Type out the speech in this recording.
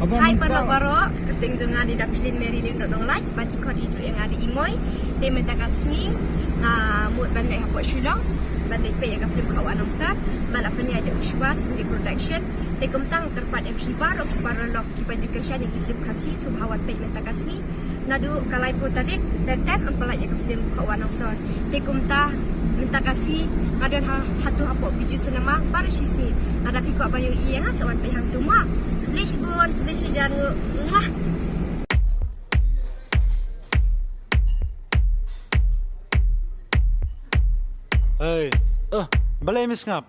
Hai para keting jangan di dapilin Maryland dong like baju kod itu yang ada imoy tema takasni mood bandai apa shulong bandai pe yang film kawan angsa bala penya ada uswas di production tekum tang terpat MP baru lok ki baju kerja di film khaci subhawan pe mentakasni nadu kalai po tarik dan empalai yang film kawan angsa tekum ta mentakasi ngadon hatu hapo biju senama baru sisi ada pikwa banyu iya sawan pe hang tuma Lisbon, Lisbon, muah. Hey, balay misngap.